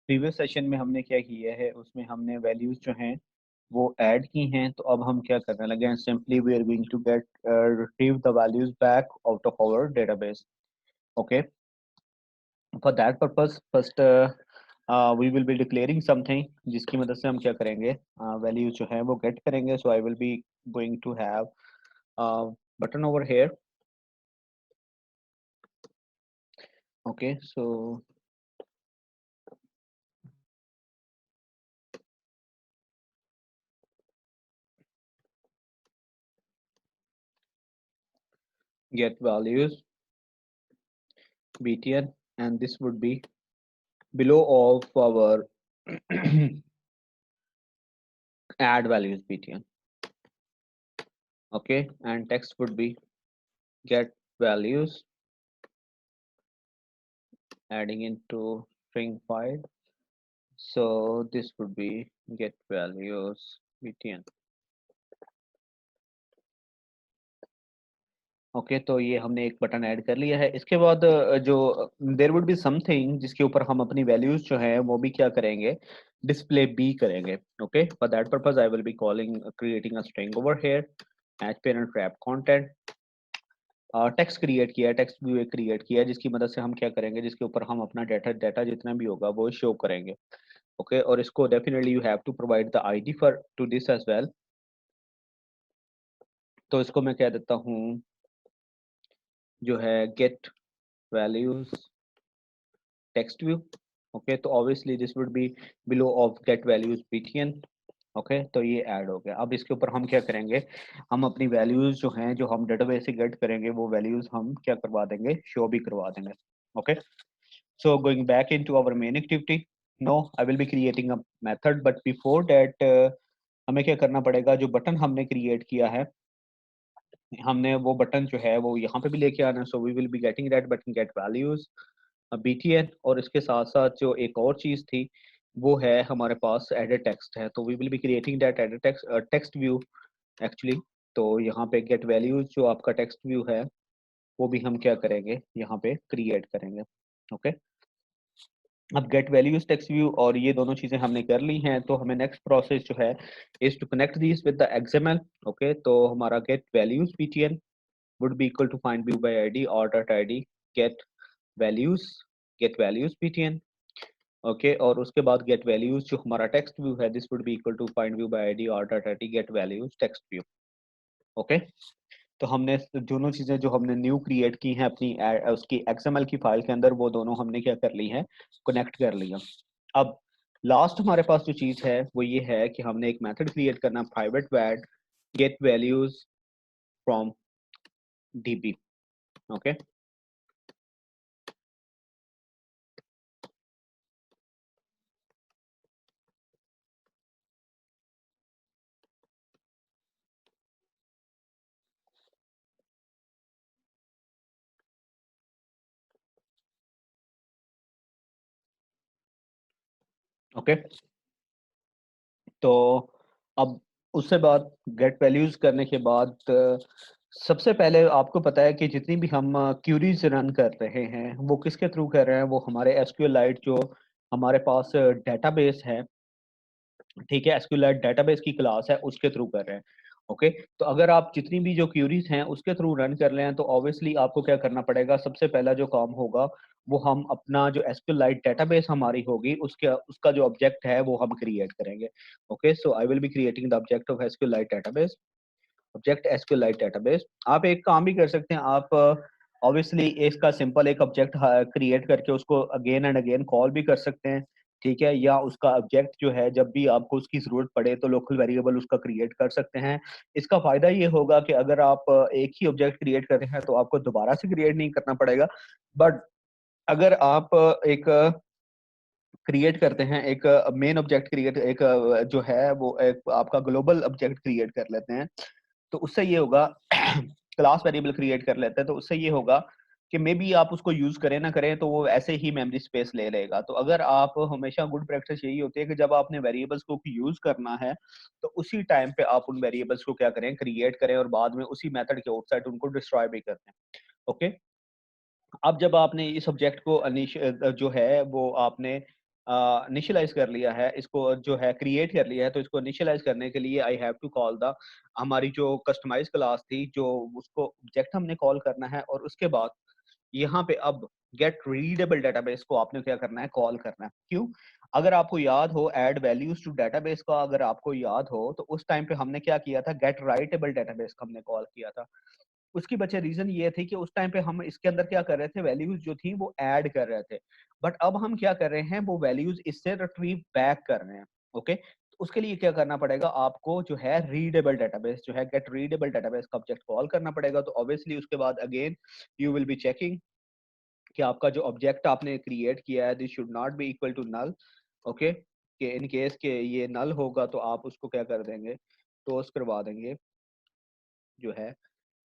Previous session में हमने क्या किया है, उसमें हमने वैल्यूज जो हैं वो ऐड की हैं। तो अब हम क्या करने लगे हैं, simply we are going to get retrieve the values back out of our database. Okay, for that purpose first we will be declaring something, जिसकी मदद से हम क्या करेंगे, वैल्यूज जो है वो गेट करेंगे। So I will be going to have button over here. Okay, so get values btn, and this would be below of our add values btn. Okay, and text would be get values, adding into string file. So this would be get values btn. Okay, तो ये हमने एक button add कर लिया है। इसके बाद जो देयर वुड बी समथिंग जिसके ऊपर हम अपनी वैल्यूज जो है वो भी क्या करेंगे, डिस्प्ले बी करेंगे। Okay, for that purpose I will be calling creating a string over here as parent wrap content. Text create किया है, टेक्स्ट व्यू क्रिएट किया है, जिसकी मदद से हम क्या करेंगे, जिसके ऊपर हम अपना डाटा डाटा जितना भी होगा वो शो करेंगे। ओके, और इसको definitely you have to provide the ID for to this as well. तो इसको मैं कह देता हूँ जो है get values text view. Okay, तो obviously this would be below of get values btn। Okay, तो ये ऐड हो गया। अब इसके ऊपर हम क्या करेंगे, हम अपनी वैल्यूज जो हैं जो हम डेटाबेस से गेट करेंगे वो वैल्यूज हम क्या करवा देंगे, शो भी करवा देंगे। Okay, so going back into our main activity, no I will be creating a method, but before that हमें क्या करना पड़ेगा, जो बटन हमने क्रिएट किया है, हमने वो बटन जो है वो यहाँ पे भी लेके आना है। So we will be getting that button get values btn, और इसके साथ साथ जो एक और चीज थी वो है हमारे पास एडिट टेक्स्ट है। तो we will be creating that edit text text view actually. तो यहाँ पे गेट वैल्यूज जो आपका टेक्स्ट व्यू है वो भी हम क्या करेंगे, यहाँ पे क्रिएट करेंगे। ओके, अब गेट वैल्यूज टेक्स्ट व्यू और ये दोनों चीजें हमने कर ली हैं। तो हमें नेक्स्ट प्रोसेस जो है is to connect this with the XML। Okay, तो हमारा गेट values btn would be equal to find view by id or dot id values get values btn। Okay, और उसके बाद गेट वैल्यूज जो हमारा टेक्स्ट व्यू है, this would be equal to find view by ID और dot ID get values text view. Okay, तो हमने दोनों चीजें जो हमने न्यू क्रिएट की हैं अपनी उसकी XML की फाइल के अंदर, वो दोनों हमने क्या कर ली है, कनेक्ट कर लिया। अब लास्ट हमारे पास जो चीज है वो ये है कि हमने एक मेथड क्रिएट करना, private void get values from db। Okay, okay, तो अब उससे बाद गेट वैल्यूज करने के बाद सबसे पहले आपको पता है कि जितनी भी हम क्यूरीज रन कर रहे हैं वो किसके थ्रू कर रहे हैं, वो हमारे SQLite जो हमारे पास डेटाबेस है, ठीक है, SQLite डेटाबेस की क्लास है उसके थ्रू कर रहे हैं। ओके, तो अगर आप जितनी भी जो क्यूरीज हैं उसके थ्रू रन कर रहे हैं तो ऑब्वियसली आपको क्या करना पड़ेगा, सबसे पहला जो काम होगा वो हम अपना जो SQLite डेटाबेस हमारी होगी उसके उसका जो ऑब्जेक्ट है वो हम क्रिएट करेंगे। Okay, so I will be creating the object of SQLite database. Object SQLite database, आप एक काम भी कर सकते हैं, आप ऑब्वियसली इसका सिंपल एक ऑब्जेक्ट क्रिएट करके उसको अगेन एंड अगेन कॉल भी कर सकते हैं, ठीक है, या उसका ऑब्जेक्ट जो है जब भी आपको उसकी जरूरत पड़े तो लोकल वेरिएबल उसका क्रिएट कर सकते हैं। इसका फायदा ये होगा कि अगर आप एक ही ऑब्जेक्ट क्रिएट करते हैं तो आपको दोबारा से क्रिएट नहीं करना पड़ेगा। बट अगर आप एक क्रिएट करते हैं, एक मेन ऑब्जेक्ट क्रिएट, एक जो है वो एक आपका ग्लोबल ऑब्जेक्ट क्रिएट कर लेते हैं, तो उससे ये होगा क्लास वेरिएबल क्रिएट कर लेते हैं, तो उससे ये होगा कि मे बी आप उसको यूज करें ना करें तो वो ऐसे ही मेमोरी स्पेस ले लेगा। तो अगर आप हमेशा गुड प्रैक्टिस यही होती है कि जब आपने वेरिएबल्स को यूज करना है तो उसी टाइम पे आप उन वेरिएबल्स को क्या करें, क्रिएट करें, और बाद में उसी मेथड के आउटसाइड उनको डिस्ट्रॉय भी करते हैं। ओके, अब जब आपने इस ऑब्जेक्ट को जो है वो आपने इनिशियलाइज कर लिया है, इसको जो है क्रिएट कर लिया है, तो इसको इनिशियलाइज करने के लिए I have to call the हमारी जो कस्टमाइज क्लास थी, जो उसको ऑब्जेक्ट हमने कॉल करना है, और उसके बाद यहाँ पे अब गेट रीडेबल डेटाबेस को आपने क्या करना है, कॉल करना है। क्यों? अगर आपको याद हो ऐड वैल्यूज टू डेटाबेस का, अगर आपको याद हो तो उस टाइम पे हमने क्या किया था, गेट राइटेबल डेटाबेस हमने कॉल किया था। उसकी वजह रीजन ये थी कि उस टाइम पे हम इसके अंदर क्या कर रहे थे, वैल्यूज जो थी वो ऐड कर रहे थे, बट अब हम क्या कर रहे हैं, वो वैल्यूज इससे रिट्रीव बैक कर रहे हैं। ओके, तो उसके लिए क्या करना पड़ेगा, आपको जो है रीडेबल डेटाबेस जो है, गेट रीडेबल डेटाबेस का ऑब्जेक्ट कॉल करना पड़ेगा। तो ऑब्वियसली उसके बाद again you will be checking कि आपका जो ऑब्जेक्ट आपने क्रिएट किया है, this should not be equal to null. Okay, कि इन केस के ये नल होगा तो आप उसको क्या कर देंगे, टोस्ट करवा देंगे, जो है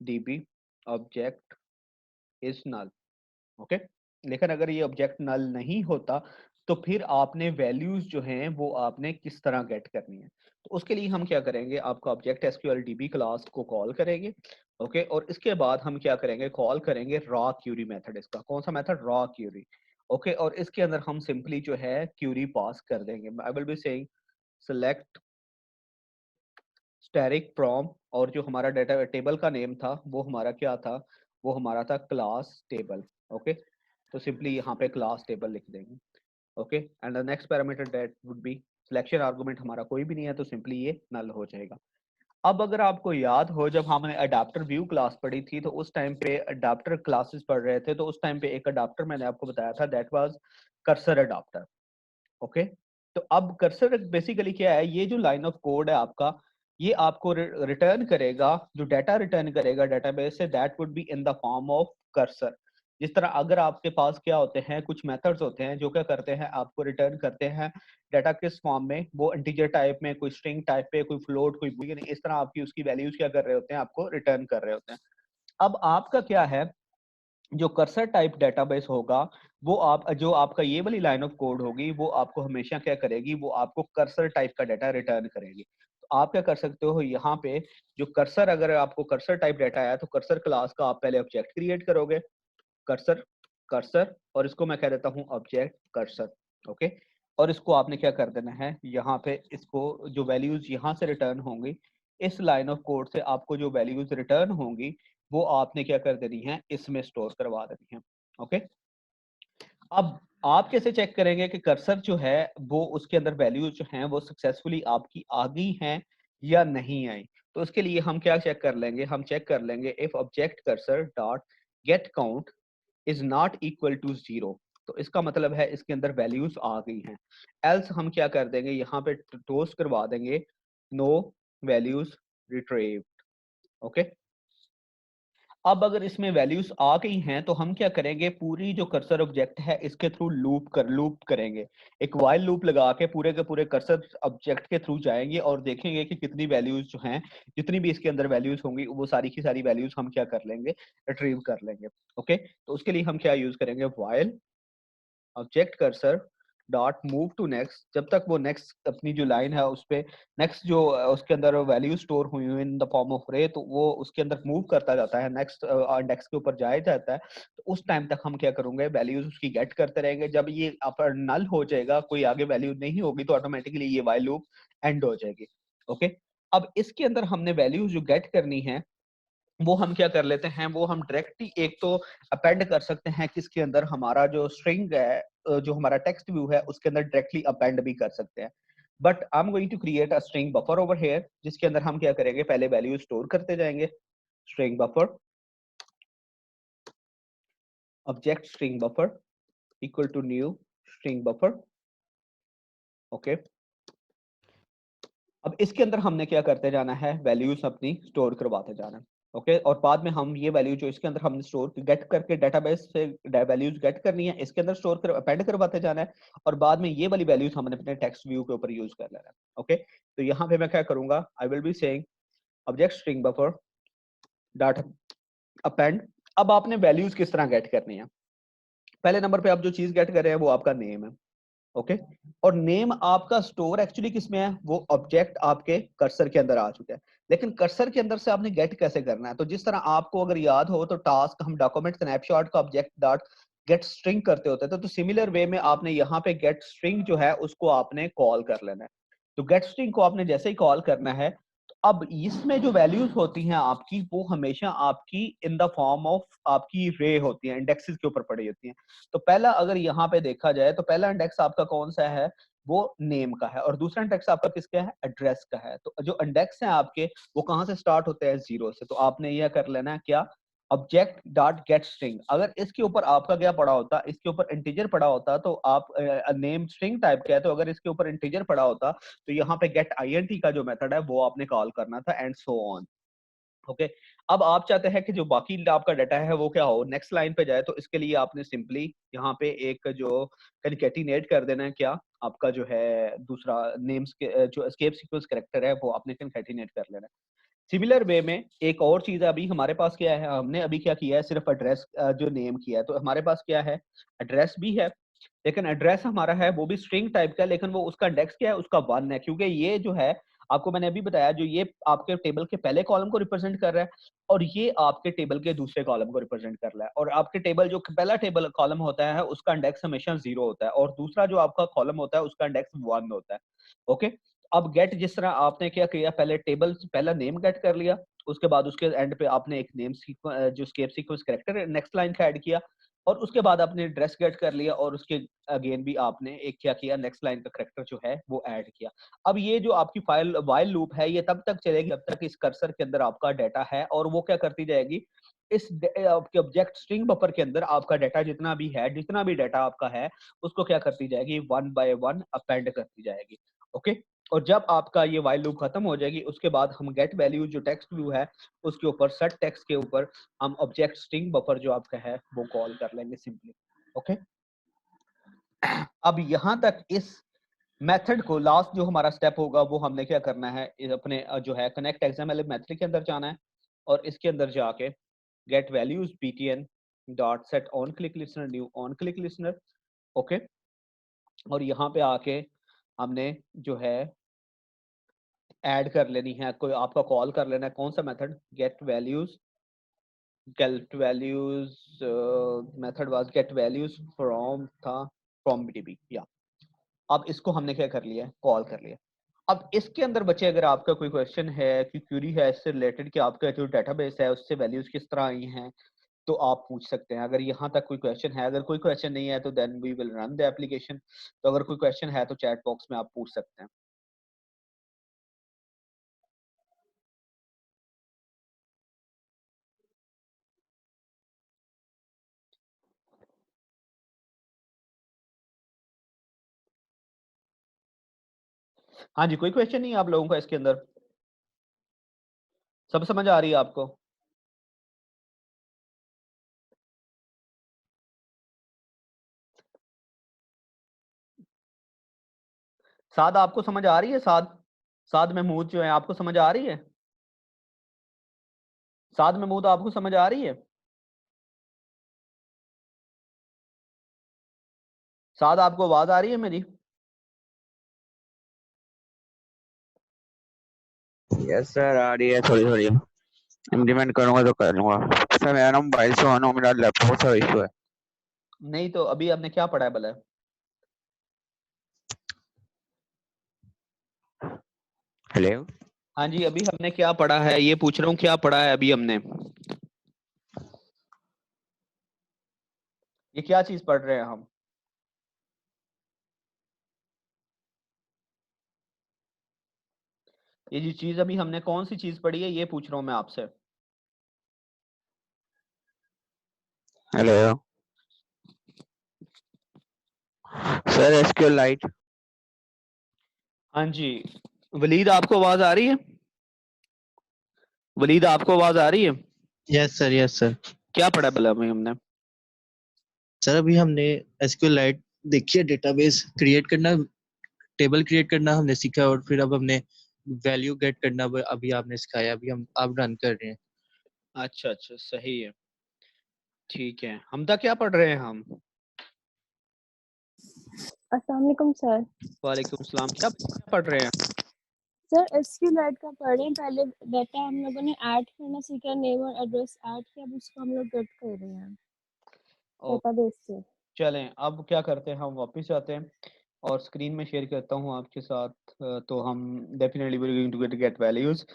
db object is null. Okay, लेकिन अगर ये ऑब्जेक्ट नल नहीं होता तो फिर आपने वैल्यूज जो हैं वो आपने किस तरह गेट करनी है। तो उसके लिए हम क्या करेंगे, आपका ऑब्जेक्ट एसक्यूएल डीबी क्लास को कॉल करेंगे। ओके, और इसके बाद हम क्या करेंगे, कॉल करेंगे रॉ क्यूरी मेथड। इसका कौन सा मेथड, रॉ क्यूरी। ओके, और इसके अंदर हम सिंपली जो है क्यूरी पास कर देंगे। आई will be saying select static from, और जो हमारा डेटा टेबल का नेम था वो हमारा क्या था, वो हमारा था क्लास टेबल। ओके, तो सिंपली यहाँ पे क्लास टेबल लिख देंगे। Okay, and the next parameter that would B selection argument, हमारा कोई भी नहीं है तो सिंपली ये नल हो जाएगा। अब अगर आपको याद हो, जब हमने अडाप्टर व्यू क्लास पढ़ी थी तो उस टाइम पे अडाप्टर क्लासेस पढ़ रहे थे, तो उस टाइम पे एक अडाप्टर मैंने आपको बताया था, that was cursor adapter. Okay, तो अब कर्सर बेसिकली क्या है, ये जो लाइन ऑफ कोड है आपका, ये आपको रिटर्न करेगा, जो डाटा रिटर्न करेगा डेटाबेस से, that would be in the form of cursor. जिस तरह अगर आपके पास क्या होते हैं, कुछ मेथड्स होते हैं जो क्या करते हैं, आपको रिटर्न करते हैं डाटा किस फॉर्म में, वो इंटीजर टाइप में, कोई स्ट्रिंग टाइप पे, कोई फ्लोट, कोई बूलियन, इस तरह आपकी उसकी वैल्यूज क्या कर रहे होते हैं, आपको रिटर्न कर रहे होते हैं। अब आपका क्या है, जो कर्सर टाइप डेटाबेस होगा, वो आप जो आपका ये वाली लाइन ऑफ कोड होगी, वो आपको हमेशा क्या करेगी, वो आपको कर्सर टाइप का डाटा रिटर्न करेगी। तो आप क्या कर सकते हो, यहाँ पे जो कर्सर, अगर आपको कर्सर टाइप डाटा आया तो कर्सर क्लास का आप पहले ऑब्जेक्ट क्रिएट करोगे, कर्सर कर्सर, और इसको मैं कह देता हूँ ऑब्जेक्ट कर्सर। ओके, और इसको आपने क्या कर देना है, यहाँ पे इसको जो वैल्यूज यहाँ से रिटर्न होंगी, इस लाइन ऑफ कोड से आपको जो वैल्यूज रिटर्न होंगी वो आपने क्या कर देनी है, इसमें स्टोर करवा देनी है। ओके, अब आप कैसे चेक करेंगे कि कर्सर जो है वो उसके अंदर वैल्यूज जो हैं वो सक्सेसफुली आपकी आ गई हैं या नहीं आई। तो उसके लिए हम क्या चेक कर लेंगे, हम चेक कर लेंगे if object cursor dot get count is not equal to 0, तो इसका मतलब है इसके अंदर वैल्यूज आ गई हैं। एल्स हम क्या कर देंगे, यहाँ पे टोस्ट करवा देंगे नो वैल्यूज रिट्रीव्ड। ओके, अब अगर इसमें वैल्यूज आ गई हैं तो हम क्या करेंगे, पूरी जो कर्सर ऑब्जेक्ट है इसके थ्रू लूप करेंगे, एक वाइल लूप लगा के पूरे के पूरे कर्सर ऑब्जेक्ट के थ्रू जाएंगे और देखेंगे कि कितनी वैल्यूज जो हैं, जितनी भी इसके अंदर वैल्यूज होंगी वो सारी की सारी वैल्यूज हम क्या कर लेंगे, रिट्रीव कर लेंगे। ओके, तो उसके लिए हम क्या यूज करेंगे, while object cursor dot move to next, जब तक वो नेक्स्ट अपनी जो लाइन है उस पे नेक्स्ट जो उसके अंदर वैल्यू स्टोर हुई हुई इन द फॉर्म ऑफ रे, तो वो उसके अंदर मूव करता जाता है, नेक्स्ट इंडेक्स के ऊपर जाया जाता है। तो उस टाइम तक हम क्या करेंगे, वैल्यूज उसकी गेट करते रहेंगे। जब ये अपर नल हो जाएगा, कोई आगे वैल्यू नहीं होगी, तो ऑटोमेटिकली ये वाइल लूप एंड हो जाएगी। ओके, अब इसके अंदर हमने वैल्यूज जो गेट करनी है वो हम क्या कर लेते हैं, वो हम डायरेक्टली एक तो अपेंड कर सकते हैं किसके अंदर, हमारा जो स्ट्रिंग है, जो हमारा टेक्स्ट व्यू है उसके अंदर डायरेक्टली अपेंड भी कर सकते हैं। But I am going to create a string buffer over here, जिसके अंदर हम क्या करेंगे, पहले वैल्यू स्टोर करते जाएंगे, string buffer object string buffer equal to new string buffer. Okay, अब इसके अंदर हमने क्या करते जाना है, वैल्यूज अपनी स्टोर करवाते जाना है। ओके, और बाद में हम ये वैल्यू जो इसके अंदर हमने स्टोर गेट करके डेटाबेस से वैल्यूज गेट करनी है, इसके अंदर स्टोर कर अपेंड करवाते जाना है, और बाद में ये वाली वैल्यूज हमने अपने टेक्स्ट व्यू के ऊपर यूज कर लेना है। ओके, तो यहाँ पे मैं क्या करूंगा, आई will be saying object string buffer dot append. अब आपने वैल्यूज किस तरह गेट करनी है, पहले नंबर पे आप जो चीज गेट कर रहे हैं वो आपका नेम है। ओके, और नेम आपका स्टोर एक्चुअली किसमें है, वो ऑब्जेक्ट आपके कर्सर के अंदर आ चुका है, लेकिन कर्सर के अंदर से आपने गेट कैसे करना है। तो जिस तरह आपको अगर याद हो तो टास्क हम डॉक्यूमेंट स्नैपशॉट का ऑब्जेक्ट डॉट गेट स्ट्रिंग करते होते हैं, तो सिमिलर वे में आपने यहाँ पे गेट स्ट्रिंग जो है उसको आपने कॉल कर लेना है। तो गेट स्ट्रिंग को आपने जैसे ही कॉल करना है, तो अब इसमें जो वैल्यूज होती हैं आपकी, वो हमेशा आपकी इन द फॉर्म ऑफ आपकी रे होती हैं, इंडेक्सेस के ऊपर पड़ी होती हैं। तो पहला अगर यहाँ पे देखा जाए तो पहला इंडेक्स आपका कौन सा है, वो नेम का है, और दूसरा इंडेक्स आपका किसका है, एड्रेस का है। तो जो इंडेक्स है आपके वो कहाँ से स्टार्ट होते हैं, जीरो से। तो आपने यह कर लेना है क्या, ऑब्जेक्ट डॉट गेट स्ट्रिंग। अगर इसके ऊपर आपका क्या पड़ा होता, इसके ऊपर इंटीजर पड़ा होता, तो आप नेम स्ट्रिंग टाइप का है, तो अगर इसके ऊपर इंटीजर पड़ा होता तो यहाँ पे गेट आईएनटी का जो मेथड है वो आपने कॉल करना था, एंड सो ऑन। ओके, अब आप चाहते हैं कि जो बाकी आपका डाटा है वो क्या हो, नेक्स्ट लाइन पे जाए, तो इसके लिए आपने सिंपली यहाँ पे एक जो कंकैटिनेट कर देना है, क्या आपका जो है दूसरा नेम्स के जो एस्केप सीक्वेंस कैरेक्टर है वो आपने कंकैटिनेट कर लेना है। सिमिलर वे में एक और चीज है, अभी हमारे पास क्या है, हमने अभी क्या किया है, सिर्फ एड्रेस जो नेम किया है, तो हमारे पास क्या है, एड्रेस भी है, लेकिन एड्रेस हमारा है वो भी स्ट्रिंग टाइप का है, लेकिन वो उसका इंडेक्स क्या है, उसका 1 है, क्योंकि ये जो है आपको मैंने अभी बताया, जो ये आपके टेबल के पहले कॉलम को रिप्रेजेंट कर रहा है, और ये आपके टेबल के दूसरे कॉलम को रिप्रेजेंट कर रहा है। और आपके टेबल जो पहला टेबल कॉलम होता है उसका इंडेक्स हमेशा 0 होता है, और दूसरा जो आपका कॉलम होता है उसका इंडेक्स 1 होता है। ओके, अब गेट जिस तरह आपने क्या किया, पहले टेबल पहला नेम गेट कर लिया, उसके बाद उसके एंड पे आपने एक नेम जो escape sequence character next line का ऐड किया, और उसके बाद आपने एड्रेस गेट कर लिया, और उसके अगेन भी आपने एक क्या किया, नेक्स्ट लाइन का कैरेक्टर जो है वो ऐड किया। अब ये जो आपकी फाइल वाइल लूप है ये तब तक चलेगी जब तक इस कर्सर के अंदर आपका डाटा है, और वो क्या करती जाएगी, इस आपके ऑब्जेक्ट स्ट्रिंग बफर के अंदर आपका डाटा जितना भी है, जितना भी डाटा आपका है, उसको क्या करती जाएगी, 1 बाय 1 अपेंड करती जाएगी। ओके, और जब आपका ये वाइल लूप खत्म हो जाएगी, उसके बाद हम गेट वैल्यू जो टेक्स्ट व्यू है उसके ऊपर सेट टेक्स्ट के ऊपर हम ऑब्जेक्ट स्ट्रिंग बफर जो आपका है वो कॉल कर लेंगे सिंपली। ओके, अब यहां तक इस मेथड को लास्ट जो हमारा स्टेप होगा वो हमने क्या करना है, अपने जो है कनेक्ट एक्सएमएल मेथड के अंदर जाना है, और इसके अंदर जाके get values btn dot set on click listener new on click listener. Okay, और यहाँ पे आके हमने जो है ऐड कर लेनी है, कोई आपका कॉल कर लेना है, कौन सा method, get values method was get values from था, फ्रॉम bdb या। अब इसको हमने क्या कर लिया, कॉल कर लिया। अब इसके अंदर बच्चे अगर आपका कोई क्वेश्चन है कि क्यूरी है इससे रिलेटेड कि आपका जो डेटाबेस है उससे वैल्यूज किस तरह आई हैं, तो आप पूछ सकते हैं। अगर यहाँ तक कोई क्वेश्चन है, अगर कोई क्वेश्चन नहीं है तो then we will run the application. तो अगर कोई क्वेश्चन है तो चैट बॉक्स में आप पूछ सकते हैं। हाँ जी, कोई क्वेश्चन नहीं है आप लोगों का इसके अंदर, सब समझ आ रही है आपको? साद आपको समझ आ रही है? साद साद महमूद जो है आपको समझ आ रही है? साद महमूद आपको समझ आ रही है? साद आपको आवाज आ रही है मेरी? यस सर, आ रही है थोड़ी थोड़ी। इम्प्लीमेंट करूंगा तो कर लूंगा सर। मेरा ना मोबाइल से ऑन हो, मेरा लैपटॉप से इशू है। नहीं तो अभी आपने क्या पढ़ा है भला? हेलो। हाँ जी, अभी हमने क्या पढ़ा है ये पूछ रहा हूँ, क्या पढ़ा है अभी हमने? ये क्या चीज पढ़ रहे हैं हम? ये जो चीज अभी हमने कौन सी चीज पढ़ी है ये पूछ रहा हूँ मैं आपसे। Hello sir, SQL light. हाँ जी, वलीद आपको आवाज आ रही है? वलीद आपको आवाज आ रही है? Yes sir, yes sir. क्या पढ़ा भला अभी हमने? सर अभी हमने एसक्यूएलाइट देखी है, डेटाबेस क्रिएट करना, टेबल क्रिएट करना हमने सीखा, और फिर अब हमने वैल्यू गेट करना अभी आपने सिखाया, अभी हम आप रन कर रहे हैं। अच्छा अच्छा, सही है, ठीक है। हमदा क्या पढ़ रहे हैं हम? अस्सलाम वालेकुम सर। वालेकुम सलाम, क्या पढ़ रहे हैं? सर एसक्यूएलाइट का पढ़ें, पहले डाटा हम लोगों ने ऐड करना सीखा, नेम और एड्रेस ऐड किया, अब उसको हम लोग गेट कर रहे हैं। डेटाबेस से। चलें अब क्या करते हैं, हम वापस जाते हैं और स्क्रीन में शेयर करता हूँ आपके साथ। तो हम definitely we are going to get values,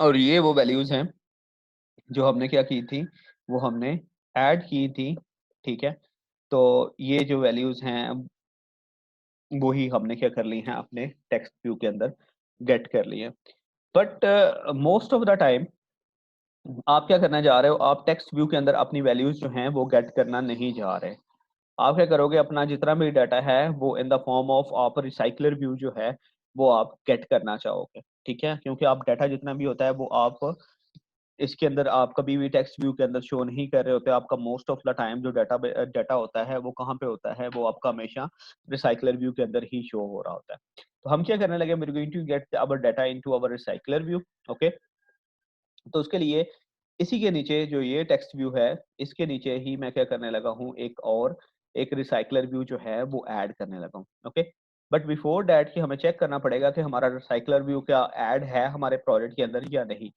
और ये वो वैल्यूज हैं जो हमने क्या की थी, वो हमने ऐड की थी। ठीक है, तो ये जो वैल्यूज हैं वो ही हमने क्या कर ली हैं, अपने टेक्स्ट व्यू के अंदर गेट कर ली है। But most of the time आप क्या करना जा रहे हो, आप टेक्स्ट व्यू के अंदर अपनी वैल्यूज जो हैं वो गेट करना नहीं जा रहे। आप क्या करोगे, अपना जितना भी डाटा है वो इन द फॉर्म ऑफ आप रिसाइकलर व्यू जो है वो आप गेट करना चाहोगे। ठीक है, क्योंकि आप डाटा जितना भी होता है वो आप इसके अंदर आप कभी भी टेक्स्ट व्यू के अंदर शो नहीं कर रहे होते। आपका मोस्ट ऑफ द टाइम जो डाटा होता है वो कहाँ पे होता है, वो आपका हमेशा रिसाइकलर व्यू के अंदर ही शो हो रहा होता है। तो हम क्या करने लगे, we are going to get our data into our recycler view. Okay, तो उसके लिए इसी के नीचे जो ये टेक्स्ट व्यू है, इसके नीचे ही मैं क्या करने लगा हूँ, एक रिसाइकलर व्यू जो है वो ऐड करने लगा हूँ। ओके, बट बिफोर दैट कि हमें चेक करना पड़ेगा कि हमारा रिसाइकलर व्यू क्या ऐड है हमारे प्रोजेक्ट के अंदर या नहीं।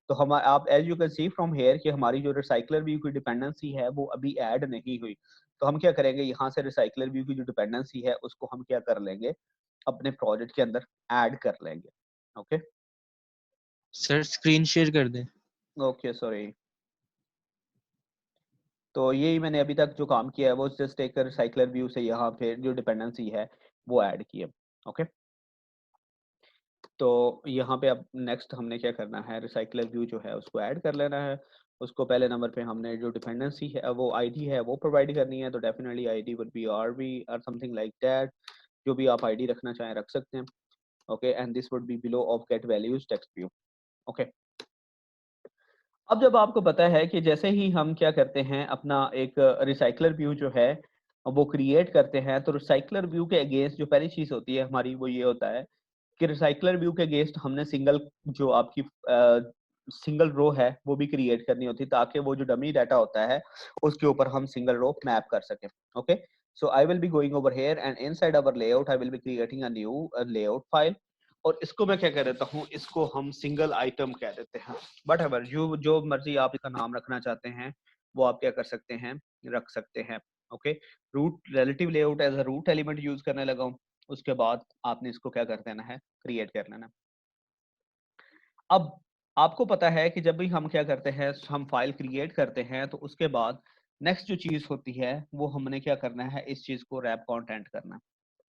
तो हम आप as you can see from here कि हमारी जो रिसाइकलर व्यू की डिपेंडेंसी है वो अभी ऐड नहीं हुई। तो हम क्या करेंगे, यहाँ से रिसाइकलर व्यू की जो डिपेंडेंसी है उसको हम क्या कर लेंगे, अपने प्रोजेक्ट के अंदर ऐड कर लेंगे। ओके सर स्क्रीन शेयर कर दें। ओके सॉरी, तो यही मैंने अभी तक जो काम किया है वो जस्ट एक रिसाइकलर व्यू से यहाँ पे जो डिपेंडेंसी है वो ऐड की है। ओके, तो यहाँ पे अब नेक्स्ट हमने क्या करना है, रिसाइकलर व्यू जो है उसको ऐड कर लेना है। उसको पहले नंबर पे हमने जो डिपेंडेंसी है वो आईडी है वो प्रोवाइड करनी है। तो definitely ID would be RB और समथिंग लाइक दैट, जो भी आप आईडी रखना चाहें रख सकते हैं। Okay, and this would be below of get values text view. Okay, अब जब आपको पता है कि जैसे ही हम क्या करते हैं, अपना एक रिसाइकलर व्यू जो है वो क्रिएट करते हैं, तो रिसाइकलर व्यू के अगेंस्ट जो पहली चीज होती है हमारी वो ये होता है कि रिसाइकलर व्यू के अगेंस्ट हमने सिंगल जो आपकी सिंगल रो है वो भी क्रिएट करनी होती है, ताकि वो जो डमी डाटा होता है उसके ऊपर हम सिंगल रो मैप कर सकें। Okay, so I will be going over here and inside our layout I will be creating a new layout file, और इसको मैं क्या कह देता हूँ, इसको हम सिंगल आइटम कह देते हैं। बट एवर जो मर्जी आप इसका नाम रखना चाहते हैं वो आप क्या कर सकते हैं, रख सकते हैं। Okay, root relative layout as a root element use करने लगा हूँ। उसके बाद आपने इसको क्या कर देना है, क्रिएट कर लेना। अब आपको पता है कि जब भी हम क्या करते हैं, हम फाइल क्रिएट करते हैं, तो उसके बाद नेक्स्ट जो चीज होती है वो हमने क्या करना है, इस चीज को रैप कंटेंट करना।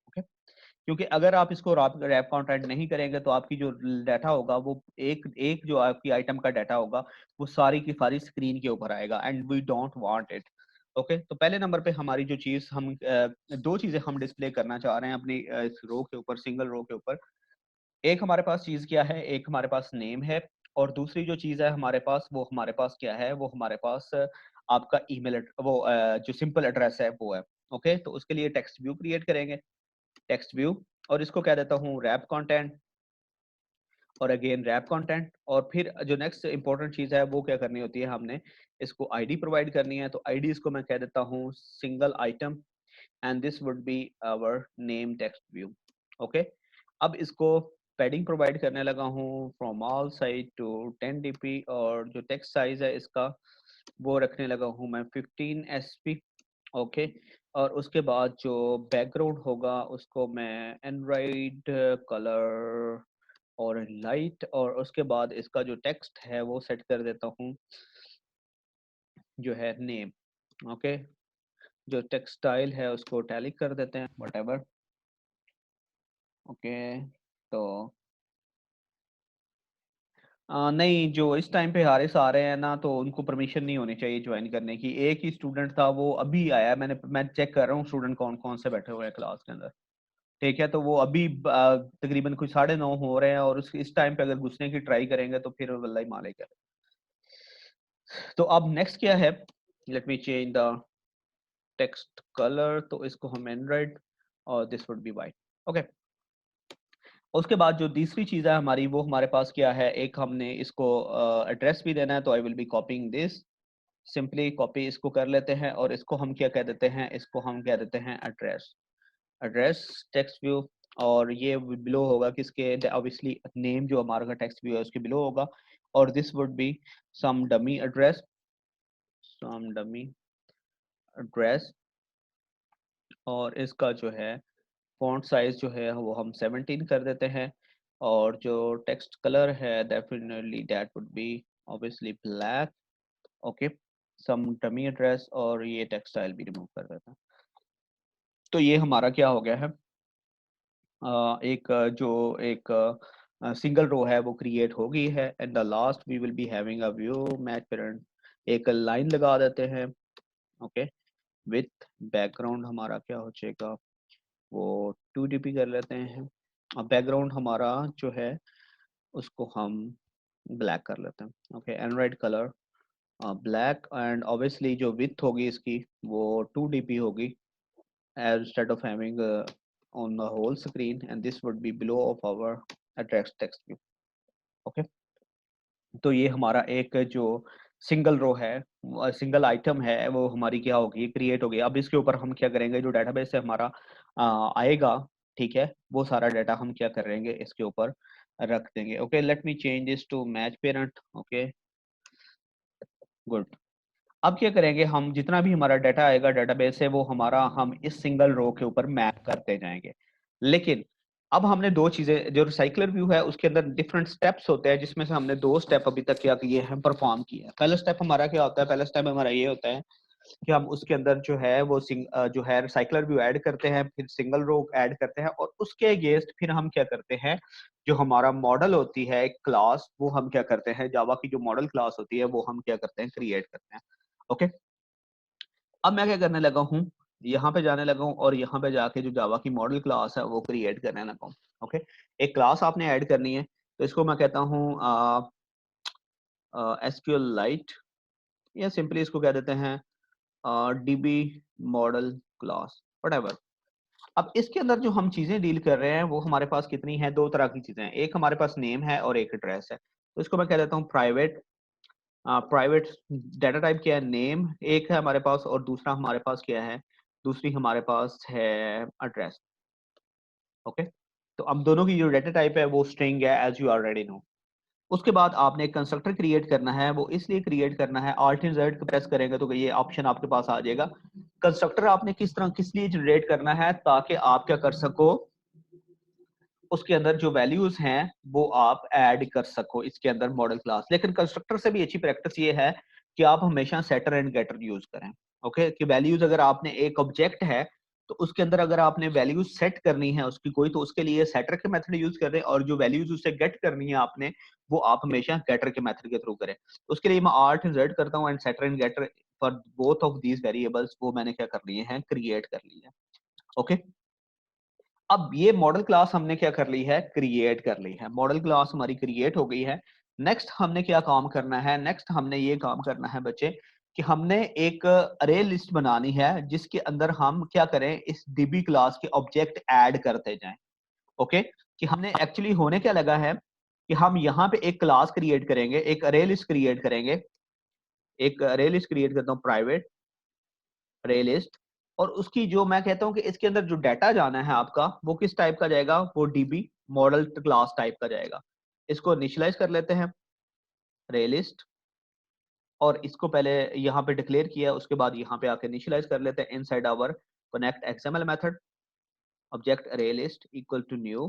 ओके, क्योंकि अगर आप इसको रैप कंटेंट नहीं करेंगे तो आपकी जो डाटा होगा वो एक एक जो आपकी आइटम का डाटा होगा वो सारी की सारी स्क्रीन के ऊपर आएगा, and we don't want it. Okay, तो पहले नंबर पे हमारी जो चीज हम दो चीजें हम डिस्प्ले करना चाह रहे हैं अपनी इस रो के ऊपर, सिंगल रो के ऊपर। एक हमारे पास चीज क्या है, एक हमारे पास नेम है, और दूसरी जो चीज है हमारे पास, वो हमारे पास क्या है, वो हमारे पास आपका ईमेल वो जो सिंपल एड्रेस है वो है। ओके, तो उसके लिए टेक्स्ट व्यू क्रिएट करेंगे, टेक्स्ट व्यू, और इसको कह देता हूँ रैप कंटेंट, और अगेन रैप कंटेंट। और फिर जो नेक्स्ट इंपॉर्टेंट चीज है वो क्या करनी होती है, हमने इसको आईडी प्रोवाइड करनी है। तो आईडी इसको मैं कह देता हूँ single item, and this would be our name text view. Okay, अब इसको पैडिंग प्रोवाइड करने लगा हूँ from all side to 10 dp, और जो टेक्स्ट साइज है इसका वो रखने लगा हूँ मैं 15 sp। ओके, और उसके बाद जो बैकग्राउंड होगा उसको मैं एंड्रॉइड कलर और लाइट, और उसके बाद इसका जो टेक्स्ट है वो सेट कर देता हूँ जो है नेम। ओके, जो टेक्स्ट स्टाइल है उसको टैलिक कर देते हैं, व्हाटएवर। ओके, तो नहीं, जो इस टाइम पे हारिस आ रहे हैं ना, तो उनको परमिशन नहीं होनी चाहिए ज्वाइन करने की। एक ही स्टूडेंट था वो अभी आया, मैं चेक कर रहा हूँ स्टूडेंट कौन कौन से बैठे हुए हैं क्लास के अंदर। ठीक है, तो वो अभी तकरीबन कुछ 9:30 हो रहे हैं, और इस टाइम पे अगर घुसने की ट्राई करेंगे तो फिर वल्लाही मालिक है। तो अब नेक्स्ट क्या है, late me change the text colour, तो इसको हम एंड्रॉइड, और this would B white. Okay, उसके बाद जो तीसरी चीज है हमारी, वो हमारे पास क्या है, एक हमने इसको एड्रेस भी देना है। तो आई will B कॉपिंग this, simply copy इसको कर लेते हैं, और इसको हम क्या कह देते हैं, इसको हम कह देते हैं एड्रेस, एड्रेस टेक्स्ट व्यू। और ये बिलो होगा किसके, ऑब्वियसली नेम जो हमारा टेक्स्ट व्यू है उसके बिलो होगा, और this would be some dummy address, some dummy address, और इसका जो है फॉन्ट साइज जो है वो हम 17 कर देते हैं, और जो टेक्स्ट कलर है definitely that would be obviously black. Okay, some dummy address, और ये टेक्स्ट स्टाइल भी रिमूव कर देते हैं। तो ये हमारा क्या हो गया है, एक सिंगल रो है वो क्रिएट हो गई है। And the last we will be having a view match parent, एक लाइन लगा देते हैं। ओके, विथ बैकग्राउंड हमारा क्या हो जाएगा, वो 2dp कर लेते हैं। अब बैकग्राउंड हमारा जो है उसको हम ब्लैक कर लेते हैं। Okay, Android colour black, and obviously जो विथ होगी इसकी वो 2dp होगी, as instead of having on the whole screen, and this would be below of our address text view. Okay, तो ये हमारा एक जो सिंगल रो है, सिंगल आइटम है, वो हमारी क्या होगी, क्रिएट होगी। अब इसके ऊपर हम क्या करेंगे, जो डेटाबेस से हमारा आएगा, ठीक है, वो सारा डाटा हम क्या करेंगे, इसके ऊपर रख देंगे। Okay, let me change this to match parent. Okay, good. अब क्या करेंगे, हम जितना भी हमारा डाटा आएगा डेटाबेस से, वो हमारा हम इस सिंगल रो के ऊपर मैप करते जाएंगे। लेकिन अब हमने दो चीजें, जो रिसाइकलर व्यू है उसके अंदर डिफरेंट स्टेप्स होते हैं, जिसमें से हमने 2 स्टेप अभी तक क्या किए हैं, परफॉर्म किए हैं। पहला स्टेप हमारा क्या होता है, पहला स्टेप हमारा ये होता है कि हम उसके अंदर जो है वो जो है रिसाइकलर व्यू ऐड करते हैं, फिर सिंगल रो ऐड करते हैं, और उसके अगेंस्ट फिर हम क्या करते हैं, जो हमारा मॉडल होती है एक क्लास, वो हम क्या करते हैं, जावा की जो मॉडल क्लास होती है वो हम क्या करते हैं, क्रिएट करते हैं। ओके, अब मैं क्या करने लगा हूँ, यहाँ पे जाने लगा हूँ, और यहाँ पे जाके जो जावा की मॉडल क्लास है वो क्रिएट करने लगा हूँ। ओके, एक क्लास आपने ऐड करनी है, तो इसको मैं कहता हूँ एसक्यूएल लाइट, या सिंपली इसको कह देते हैं डीबी मॉडल क्लास, व्हाटएवर। अब इसके अंदर जो हम चीजें डील कर रहे हैं वो हमारे पास कितनी है, 2 तरह की चीजें हैं। एक हमारे पास नेम है और एक एड्रेस है। तो इसको मैं कह देता हूँ प्राइवेट। प्राइवेट डाटा टाइप क्या है, नेम एक है हमारे पास, और दूसरा हमारे पास क्या है, दूसरी हमारे पास है एड्रेस। ओके, तो अब दोनों की जो डाटा टाइप है वो स्ट्रिंग है, एज यू ऑलरेडी नो। उसके बाद आपने एक कंस्ट्रक्टर क्रिएट करना है, वो इसलिए क्रिएट करना है, Alt and Z को प्रेस करेंगे तो ये ऑप्शन आपके पास आ जाएगा। कंस्ट्रक्टर आपने किस लिए जनरेट करना है, ताकि आप क्या कर सको, उसके अंदर जो वैल्यूज हैं वो आप ऐड कर सको इसके अंदर मॉडल क्लास। लेकिन कंस्ट्रक्टर से भी अच्छी प्रैक्टिस ये है कि आप हमेशा सेटर एंड गेटर यूज करें। ओके, कि वैल्यूज अगर आपने एक ऑब्जेक्ट है तो उसके अंदर अगर आपने वैल्यूज सेट करनी है उसकी कोई, तो उसके लिए सेटर के मेथड यूज करें, और जो वैल्यूज उससे गेट करनी है आपने, वो आप हमेशा गेटर के मेथड के थ्रू करें। उसके लिए मैं Alt and Z करता हूँ, and setter and getter for both of these variables वो मैंने क्या कर लिए हैं, क्रिएट कर लिए हैं। ओके, अब ये मॉडल क्लास हमने क्या कर ली है, क्रिएट कर ली है। मॉडल क्लास हमारी क्रिएट हो गई है। नेक्स्ट हमने क्या काम करना है, नेक्स्ट हमने ये काम करना है बच्चे, कि हमने एक अरे लिस्ट बनानी है, जिसके अंदर हम क्या करें, इस डीबी क्लास के ऑब्जेक्ट ऐड करते जाएं। ओके, कि हमने एक्चुअली होने क्या लगा है कि हम यहाँ पे एक क्लास क्रिएट करेंगे, एक अरे लिस्ट क्रिएट करेंगे। एक अरे लिस्ट क्रिएट करता हूँ, प्राइवेट अरे लिस्ट, और उसकी जो मैं कहता हूँ कि इसके अंदर जो डाटा जाना है आपका, वो किस टाइप का जाएगा, वो डीबी मॉडल क्लास टाइप का जाएगा। इसको इनिशियलाइज कर लेते हैं, अरे लिस्ट, और इसको पहले यहाँ पे डिक्लेयर किया, उसके बाद यहाँ पे आके इनिशियलाइज कर लेते हैं inside our connect XML method, object array list equal to new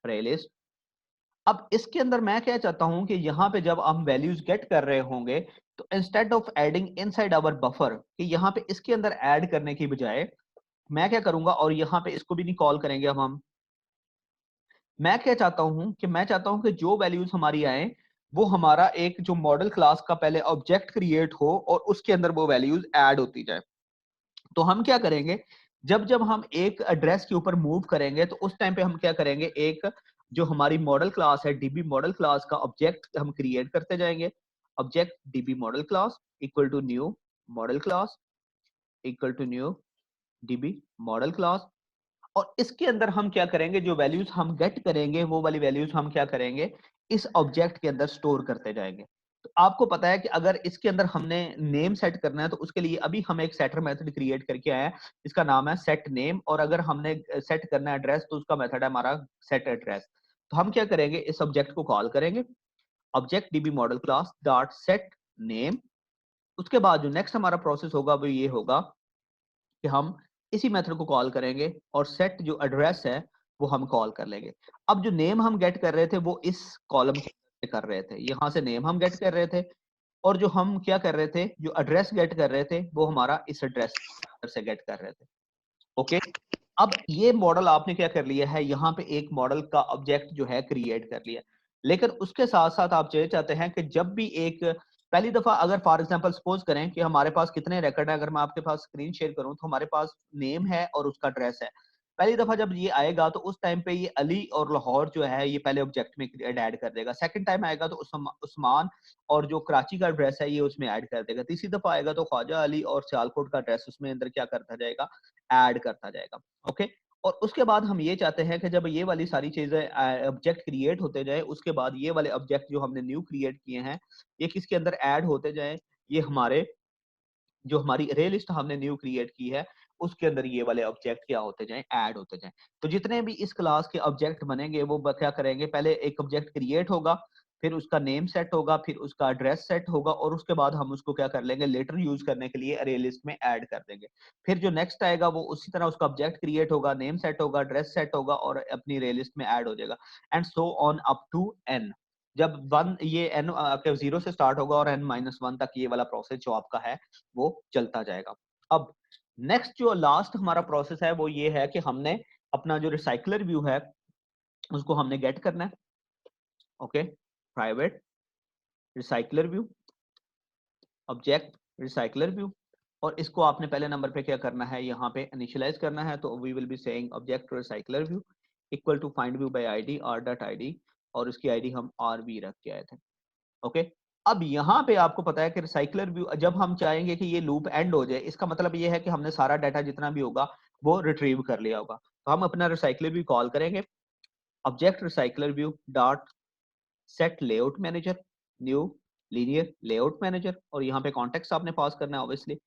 array list. अब इसके अंदर मैं क्या चाहता हूं कि यहाँ पे जब हम वैल्यूज गेट कर रहे होंगे, तो instead of adding inside our buffer, कि यहाँ पे इसके अंदर ऐड करने की बजाय मैं क्या करूंगा, और यहाँ पे इसको भी नहीं कॉल करेंगे अब हम, मैं क्या चाहता हूं कि मैं चाहता हूं कि जो वैल्यूज हमारी आए वो हमारा एक जो मॉडल क्लास का पहले ऑब्जेक्ट क्रिएट हो, और उसके अंदर वो वैल्यूज ऐड होती जाए। तो हम क्या करेंगे, जब जब हम एक एड्रेस के ऊपर मूव करेंगे, तो उस टाइम पे हम क्या करेंगे, एक जो हमारी मॉडल क्लास है डीबी मॉडल क्लास का ऑब्जेक्ट हम क्रिएट करते जाएंगे। Object DB model class equal to new model class equal to new DB model class, और इसके अंदर हम क्या करेंगे, जो वैल्यूज हम गेट करेंगे वो वाली वैल्यूज हम क्या करेंगे, इस ऑब्जेक्ट के अंदर स्टोर करते जाएंगे। तो आपको पता है कि अगर इसके अंदर हमने नेम सेट करना है, तो उसके लिए अभी हम एक सेटर मेथड क्रिएट करके आए हैं, इसका नाम है सेट नेम, और अगर हमने सेट करना है एड्रेस, तो उसका मेथड है हमारा सेट एड्रेस। तो हम क्या करेंगे, इस ऑब्जेक्ट को कॉल करेंगे, object DB model class dot set name, उसके बाद जो नेक्स्ट हमारा प्रोसेस होगा वो ये होगा कि हम इसी मेथड को कॉल करेंगे और सेट जो एड्रेस है वो हम कॉल कर लेंगे। अब जो नेम हम गेट कर रहे थे वो इस कॉलम के कर रहे थे, यहां से नेम हम गेट कर रहे थे, और जो हम क्या कर रहे थे, जो एड्रेस गेट कर रहे थे वो हमारा इस एड्रेस से गेट कर रहे थे। ओके, अब ये मॉडल आपने क्या कर लिया है, यहाँ पे एक मॉडल का ऑब्जेक्ट जो है क्रिएट कर लिया। लेकिन उसके साथ साथ आप ये चाहते हैं कि जब भी एक पहली दफा, अगर फॉर एग्जांपल सपोज करें कि हमारे पास कितने रिकॉर्ड है, अगर मैं आपके पास स्क्रीन शेयर करूं तो हमारे पास नेम है और उसका एड्रेस है। पहली दफा जब ये आएगा तो उस टाइम पे ये अली और लाहौर जो है ये पहले ऑब्जेक्ट में ऐड कर देगा। सेकंड टाइम आएगा तो उस्मान और जो कराची का एड्रेस है ये उसमें ऐड कर देगा। तीसरी दफा आएगा तो ख्वाजा अली और सियालकोट का एड्रेस उसमें अंदर क्या करता जाएगा, ऐड करता जाएगा। ओके, और उसके बाद हम ये चाहते हैं कि जब ये वाली सारी चीजें ऑब्जेक्ट क्रिएट होते जाए, उसके बाद ये वाले ऑब्जेक्ट जो हमने न्यू क्रिएट किए हैं ये किसके अंदर ऐड होते जाए, ये हमारे जो हमारी अरे लिस्ट हमने न्यू क्रिएट की है उसके अंदर ये वाले ऑब्जेक्ट क्या होते जाएं, ऐड होते जाएं। तो जितने भी इस क्लास के ऑब्जेक्ट बनेंगे वो क्या करेंगे, पहले एक ऑब्जेक्ट क्रिएट होगा, फिर उसका नेम सेट होगा, फिर उसका एड्रेस सेट होगा, और उसके बाद हम उसको क्या कर लेंगे, लेटर यूज करने के लिए अरे लिस्ट में ऐड कर देंगे। फिर जो नेक्स्ट आएगा वो उसी तरह उसका ऑब्जेक्ट क्रिएट होगा, नेम सेट होगा, एड्रेस सेट होगा और अपनी अरे लिस्ट में ऐड हो जाएगा, and so on up to N. जब वन ये एन आपके 0 से स्टार्ट होगा और एन माइनस 1 तक ये वाला प्रोसेस जो आपका है वो चलता जाएगा। अब नेक्स्ट जो लास्ट हमारा प्रोसेस है वो ये है कि हमने अपना जो रिसाइकलर व्यू है उसको हमने गेट करना है। Okay, private recycler view, object recycler view, और इसको आपने पहले नंबर पे क्या करना है, यहाँ पे इनिशियलाइज करना है। तो we will be saying object recycler view equal to find view by ID R dot ID, और उसकी आईडी हम आर वी रख के आए थे। ओके, अब यहाँ पे आपको पता है कि रिसाइकलर व्यू जब हम चाहेंगे कि ये लूप एंड हो जाए, इसका मतलब ये है कि हमने सारा डाटा जितना भी होगा वो रिट्रीव कर लिया होगा। तो हम अपना रिसाइकलर व्यू कॉल करेंगे, object recycler view dot set layout manager new linear layout manager, और यहाँ पे कॉन्टेक्स्ट आपने पास करना है ऑब्वियसली।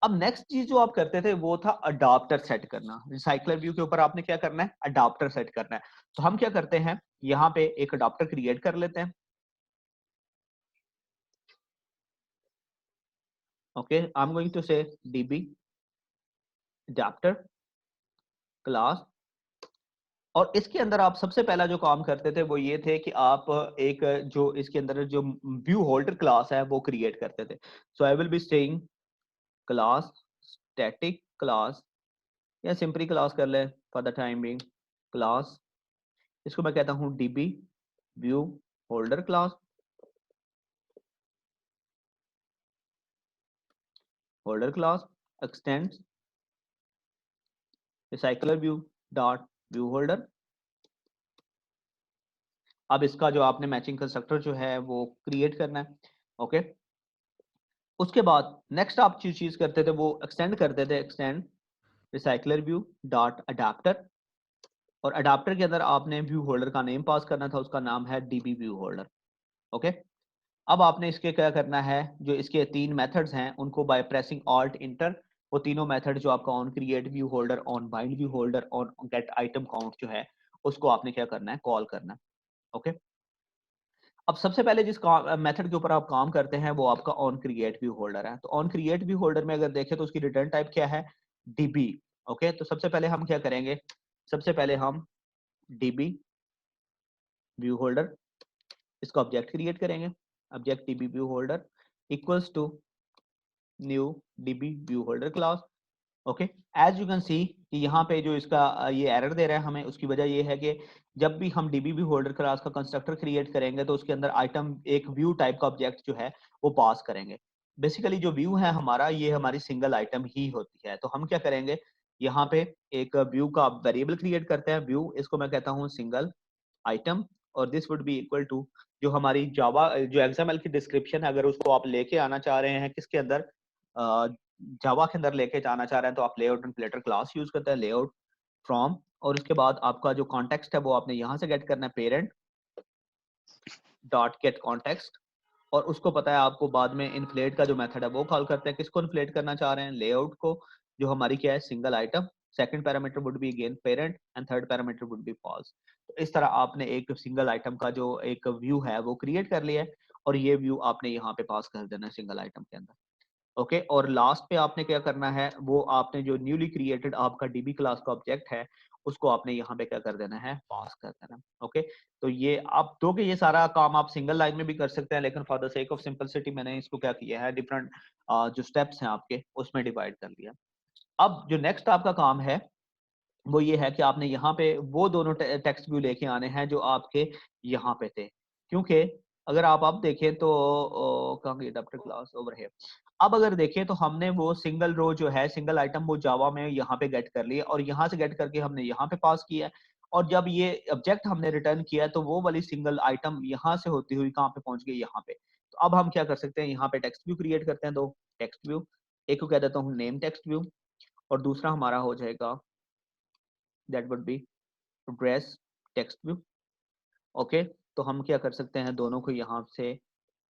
अब नेक्स्ट चीज जो आप करते थे वो था अडाप्टर सेट करना। रिसाइकलर व्यू के ऊपर आपने क्या करना है, अडाप्टर सेट करना है। तो हम क्या करते हैं, यहाँ पे एक अडाप्टर क्रिएट कर लेते हैं। Okay, I'm going to say db adapter class, और इसके अंदर आप सबसे पहला जो काम करते थे वो ये थे कि आप एक जो इसके अंदर जो व्यू होल्डर क्लास है वो क्रिएट करते थे। So I will be saying class static class, या सिंपली क्लास कर ले for the time being, class, इसको मैं कहता हूँ db view holder class, holder class extends recycler view dot view holder. अब इसका जो आपने मैचिंग कंस्ट्रक्टर जो है वो क्रिएट करना है। ओके, उसके बाद नेक्स्ट आप जो चीज करते थे वो एक्सटेंड करते थे, extend recycler view dot adapter, और अडाप्टर के अंदर आपने व्यू होल्डर का नेम पास करना था, उसका नाम है डीबी व्यू होल्डर। ओके, अब आपने इसके क्या करना है, जो इसके तीन मेथड्स हैं उनको बाय प्रेसिंग ऑल्ट इंटर, वो तीनों मेथड जो आपका on create view holder, on bind view holder, on gate item count जो है उसको आपने क्या करना है, कॉल करना है। ओके, अब सबसे पहले जिस मेथड के ऊपर आप काम करते हैं वो आपका ऑन क्रिएट व्यू होल्डर है। तो ऑन क्रिएट व्यू होल्डर में अगर देखें तो उसकी रिटर्न टाइप क्या है, डीबी। ओके, तो सबसे पहले हम क्या करेंगे, सबसे पहले हम डीबी व्यू होल्डर इसका ऑब्जेक्ट क्रिएट करेंगे, object DB view holder equals to new DB view holder class. Okay, as you can see कि यहाँ पे जो इसका ये एरर दे रहा है हमें, उसकी वजह ये है कि जब भी हम डीबी व्यू होल्डर क्लास का कंस्ट्रक्टर क्रिएट करेंगे तो उसके अंदर आइटम एक व्यू टाइप का ऑब्जेक्ट जो है वो पास करेंगे। बेसिकली जो व्यू है हमारा ये हमारी सिंगल आइटम ही होती है। तो हम क्या करेंगे, यहाँ पे एक व्यू का वेरिएबल क्रिएट करते हैं, व्यू, इसको मैं कहता हूँ सिंगल आइटम, और this would be equal to जो हमारी जावा जो एक्सएमएल की डिस्क्रिप्शन है, अगर उसको आप लेके आना चाह रहे हैं किसके अंदर, जावा के अंदर लेके जाना चाह रहे हैं तो आप layout and platter class use करते हैं, लेआउट फ्रॉम, और उसके बाद आपका जो कॉन्टेक्स्ट है वो आपने यहाँ से गेट करना है, पेरेंट डॉट गेट कॉन्टेक्स्ट, और उसको पता है आपको बाद में इन्फ्लेट का जो मेथड है वो कॉल करते हैं। किसको इन्फ्लेट करना चाह रहे हैं, लेआउट को, जो हमारी क्या है single item, second parameter would be again parent and third parameter would be false. तो इस तरह आपने एक सिंगल आइटम का जो एक व्यू है वो क्रिएट कर लिया है, और ये व्यू आपने यहाँ पे पास कर देना है सिंगल आइटम के अंदर। ओके। और लास्ट पे आपने क्या करना है, वो आपने जो न्यूली क्रिएटेड आपका डीबी क्लास का ऑब्जेक्ट है उसको आपने यहाँ पे क्या कर देना है, पास कर देना। ओके, तो ये आप दोगे, ये सारा काम आप सिंगल लाइन में भी कर सकते हैं, लेकिन for the sake of simplicity मैंने इसको क्या किया है, डिफरेंट जो स्टेप्स हैं आपके उसमें डिवाइड कर लिया। अब जो नेक्स्ट आपका काम है वो ये है कि आपने यहाँ पे वो दोनों टेक्स्ट व्यू लेके आने हैं जो आपके यहाँ पे थे, क्योंकि अगर आप अब देखें तो कहाँ गई अडैप्टर क्लास, ओवर है। अब अगर देखें तो हमने वो सिंगल रो जो है, सिंगल आइटम वो जावा में यहाँ पे गेट कर लिया और यहाँ से गेट करके हमने यहाँ पे पास किया है, और जब ये ऑब्जेक्ट हमने रिटर्न किया तो वो वाली सिंगल आइटम यहाँ से होती हुई कहाँ पे पहुंच गई, यहाँ पे। तो अब हम क्या कर सकते हैं, यहाँ पे टेक्स्ट व्यू क्रिएट करते हैं, दो टेक्स्ट व्यू, एक को कह देता हूँ नेम टेक्स्ट व्यू और दूसरा हमारा हो जाएगा that would B address text view. Okay, तो हम क्या कर सकते हैं, दोनों को यहाँ से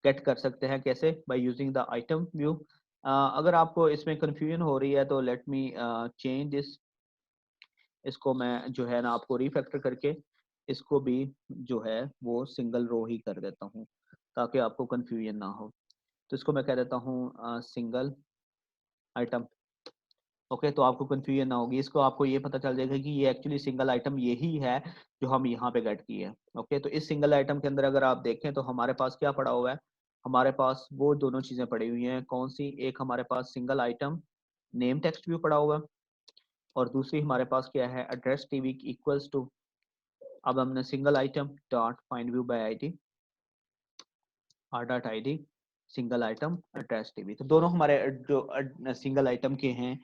गेट कर सकते हैं, कैसे, by using the item view. अगर आपको इसमें कंफ्यूजन हो रही है तो लेट मी चेंज दिस, इसको मैं जो है ना आपको रिफैक्टर करके इसको भी जो है वो सिंगल रो ही कर देता हूँ ताकि आपको कंफ्यूजन ना हो। तो इसको मैं कह देता हूँ सिंगल आइटम। ओके, तो आपको कंफ्यूजन ना होगी, इसको आपको ये पता चल जाएगा कि ये एक्चुअली सिंगल आइटम यही है जो हम यहाँ पे गेट की है। ओके, तो इस सिंगल आइटम के अंदर अगर आप देखें तो हमारे पास क्या पड़ा हुआ है, हमारे पास वो दोनों चीजें पड़ी हुई हैं, कौन सी, एक हमारे पास single item name text view पड़ा हुआ है और दूसरी हमारे पास क्या है, एड्रेस टीवी इक्वल्स टू, अब हमने single item dot find view by ID r.id single item address TV, तो दोनों हमारे जो सिंगल आइटम के हैं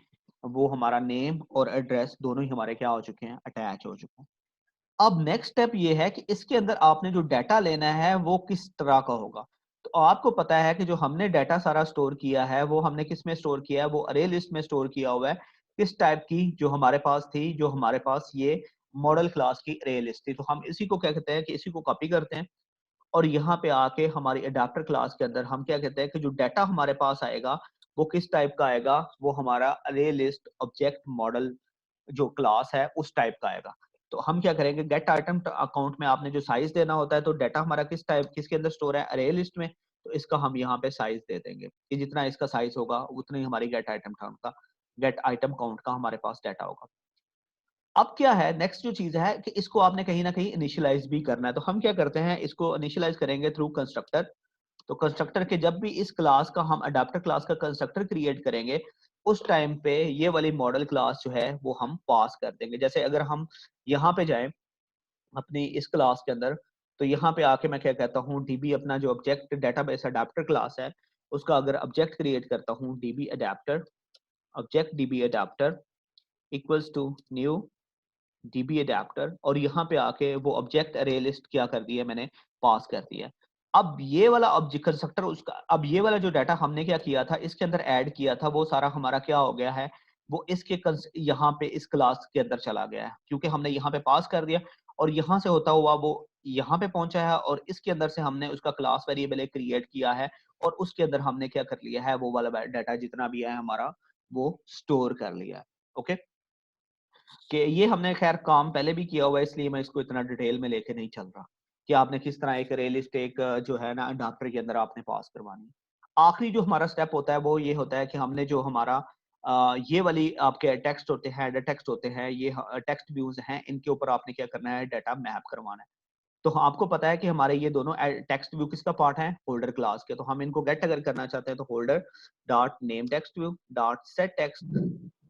वो हमारा नेम और एड्रेस दोनों ही हमारे क्या हो चुके हैं, अटैच हो चुके हैं। अब नेक्स्ट स्टेप ये है कि इसके अंदर आपने जो डाटा लेना है वो किस तरह का होगा। तो आपको पता है कि जो हमने डाटा सारा स्टोर किया है वो हमने किस में स्टोर किया है, वो अरे लिस्ट में स्टोर किया हुआ है। किस टाइप की, जो हमारे पास थी, जो हमारे पास ये मॉडल क्लास की अरे लिस्ट थी। तो हम इसी को क्या कहते हैं कि इसी को कॉपी करते हैं और यहाँ पे आके हमारी अडाप्टर क्लास के अंदर हम क्या कहते हैं कि जो डाटा हमारे पास आएगा वो किस टाइप का आएगा, वो हमारा अरे लिस्ट ऑब्जेक्ट मॉडल जो क्लास है उस टाइप का आएगा। तो हम क्या करेंगे, गेट आइटम अकाउंट में आपने जो साइज देना होता है, तो डाटा हमारा किस टाइप, किसके अंदर स्टोर है, अरे लिस्ट में, तो इसका हम यहाँ पे साइज दे देंगे कि जितना इसका साइज होगा उतना ही हमारी गेट आइटम काउंट का, गेट आइटम काउंट का हमारे पास डाटा होगा। अब क्या है, नेक्स्ट जो चीज है कि इसको आपने कहीं ना कहीं इनिशियलाइज भी करना है। तो हम क्या करते हैं, इसको इनिशियलाइज करेंगे थ्रू कंस्ट्रक्टर। तो कंस्ट्रक्टर के जब भी इस क्लास का हम अडाप्टर क्लास का कंस्ट्रक्टर क्रिएट करेंगे उस टाइम पे ये वाली मॉडल क्लास जो है वो हम पास कर देंगे। जैसे अगर हम यहाँ पे जाएं अपनी इस क्लास के अंदर, तो यहाँ पे आके मैं क्या कहता हूँ, डीबी अपना जो ऑब्जेक्ट डेटाबेस अडाप्टर क्लास है उसका अगर ऑब्जेक्ट क्रिएट करता हूँ, DB adapter, object DB adapter equals to new DB adapter, और यहाँ पे आके वो ऑब्जेक्ट अरे लिस्ट क्या कर दिया, मैंने पास कर दिया। अब ये वाला ऑब्जेक्ट कंस्ट्रक्टर उसका, अब ये वाला जो डाटा हमने क्या किया था इसके अंदर ऐड किया था वो सारा हमारा क्या हो गया है, वो इसके यहाँ पे इस क्लास के अंदर चला गया है, क्योंकि हमने यहाँ पे पास कर दिया और यहाँ से होता हुआ वो यहाँ पे पहुंचा है और इसके अंदर से हमने उसका क्लास वेरिएबल क्रिएट किया है और उसके अंदर हमने क्या कर लिया है, वो वाला डाटा जितना भी है हमारा वो स्टोर कर लिया है। ओके, कि ये हमने खैर काम पहले भी किया हुआ है, इसलिए मैं इसको इतना डिटेल में लेके नहीं चल रहा कि आपने किस तरह एक रेलिस्ट एक जो है ना अडाप्टर के अंदर आपने पास करवानी है। आखिरी जो हमारा स्टेप होता है वो ये होता है कि हमने जो हमारा ये वाली आपके टेक्स्ट होते हैं, टेक्स्ट होते हैं, ये टेक्स्ट व्यूज हैं, इनके ऊपर आपने क्या करना है, डाटा मैप करवाना है। तो आपको पता है कि हमारे ये दोनों टेक्स्ट व्यू किसका पार्ट है, होल्डर क्लास के। तो हम इनको गेट अगर करना चाहते हैं तो holder dot name text view dot set text,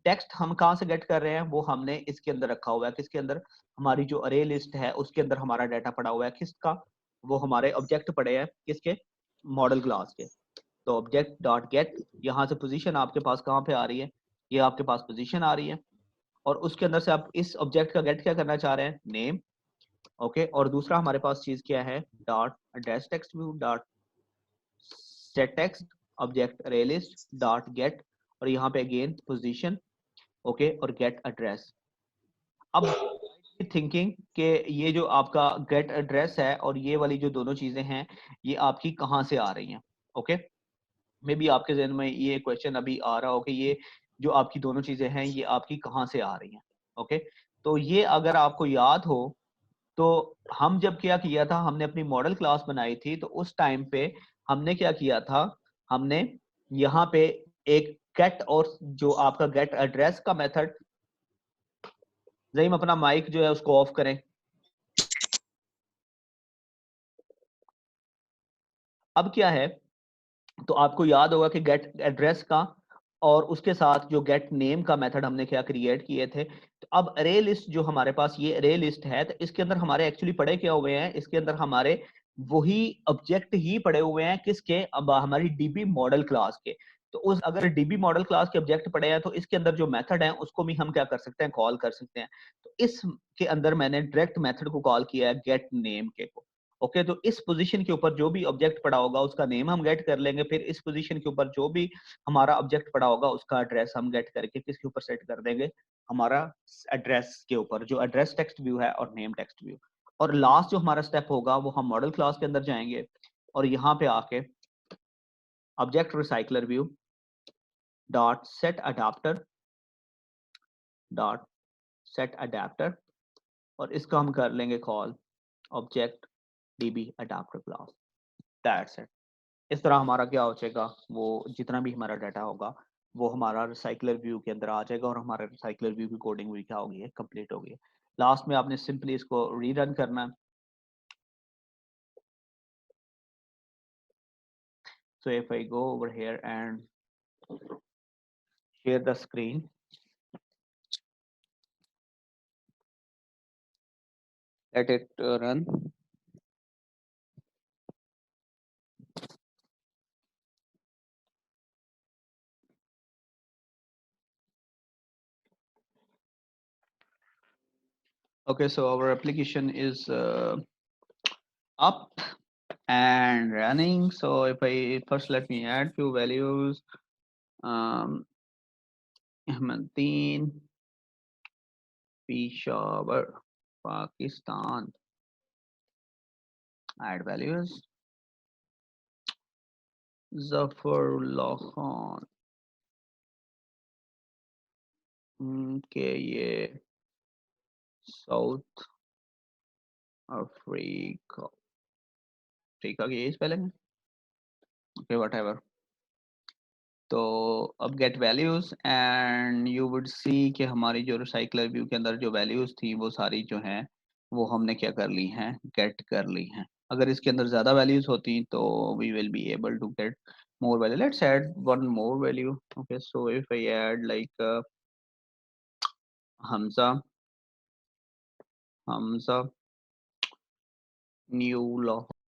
text हम कहाँ से गेट कर रहे हैं, वो हमने इसके अंदर रखा हुआ है, किसके अंदर, हमारी जो अरे लिस्ट है उसके अंदर हमारा डाटा पड़ा हुआ है, किसका, वो हमारे ऑब्जेक्ट पड़े हैं किसके, मॉडल क्लास के। तो ऑब्जेक्ट डॉट गेट, यहाँ से पोजीशन आपके पास कहाँ पे आ रही है, ये आपके पास पोजीशन आ रही है और उसके अंदर से आप इस ऑब्जेक्ट का गेट क्या करना चाह रहे हैं, नेम। ओके, और दूसरा हमारे पास चीज क्या है, dot address text view dot set text object array list dot gate, और यहाँ पे अगेन पोजीशन, ओके, और गेट एड्रेस। अब थिंकिंग कि ये जो आपका गेट एड्रेस है और ये वाली जो दोनों चीजें हैं ये आपकी कहाँ से आ रही हैं। ओके, मे बी आपके जहन में ये क्वेश्चन अभी आ रहा हो कि ये जो आपकी दोनों चीजें हैं ये आपकी कहाँ से आ रही हैं। ओके, तो ये अगर आपको याद हो तो हम जब क्या किया था, हमने अपनी मॉडल क्लास बनाई थी तो उस टाइम पे हमने क्या किया था, हमने यहाँ पे एक गेट और जो आपका गेट एड्रेस का मेथड, ज़हीम अपना माइक जो है उसको ऑफ करें। अब क्या है, तो आपको याद होगा कि गेट एड्रेस का और उसके साथ जो गेट नेम का मेथड हमने क्या क्रिएट किए थे। तो अब अरे लिस्ट जो हमारे पास ये अरे लिस्ट है, तो इसके अंदर हमारे एक्चुअली पड़े क्या हुए हैं, इसके अंदर हमारे वही ऑब्जेक्ट ही पड़े हुए हैं किसके, अब हमारी डीबी मॉडल क्लास के। तो उस अगर डीबी मॉडल क्लास के ऑब्जेक्ट पड़े हैं तो इसके अंदर जो मेथड है उसको भी हम क्या कर सकते हैं, कॉल कर सकते हैं। तो इसके अंदर मैंने डायरेक्ट मेथड को कॉल किया है गेट नेम के को। ओके, तो इस पोजीशन के ऊपर जो भी ऑब्जेक्ट पड़ा होगा उसका नेम हम गेट कर लेंगे, फिर इस पोजीशन के ऊपर जो भी हमारा ऑब्जेक्ट पड़ा होगा उसका एड्रेस हम गेट करके किसके ऊपर सेट कर देंगे, हमारा एड्रेस के ऊपर, जो एड्रेस टेक्स्ट व्यू है और नेम टेक्स्ट व्यू। और लास्ट जो हमारा स्टेप होगा वो हम मॉडल क्लास के अंदर जाएंगे और यहाँ पे आके object recycler view dot set adapter dot set adapter, और इसका हम कर लेंगे call object DB adapter class. That's it. इस तरह हमारा क्या हो जाएगा, वो जितना भी हमारा डाटा होगा वो हमारा रिसाइकलर व्यू के अंदर आ जाएगा और हमारा रिसाइकलर व्यू की कोडिंग भी क्या होगी, कंप्लीट होगी। लास्ट में आपने सिंपली इसको रीरन करना है। So if I go over here and share the screen, let it run. Okay, so our application is up and running. So if I first, let me add few values. Ahmadeen, Peshawar, Pakistan. Add values. Zafarullah Khan. Okay, ये South Africa. Africa की यही spelling है, okay whatever. तो अब get values and you would see कि हमारी जो recycler view के अंदर जो वैल्यूज थी वो सारी जो हैं वो हमने क्या कर ली हैं, गेट कर ली हैं। अगर इसके अंदर ज़्यादा वैल्यूज होती तो we will be able to get more value. Let's add one more value. Okay, so if I add like Hamza new law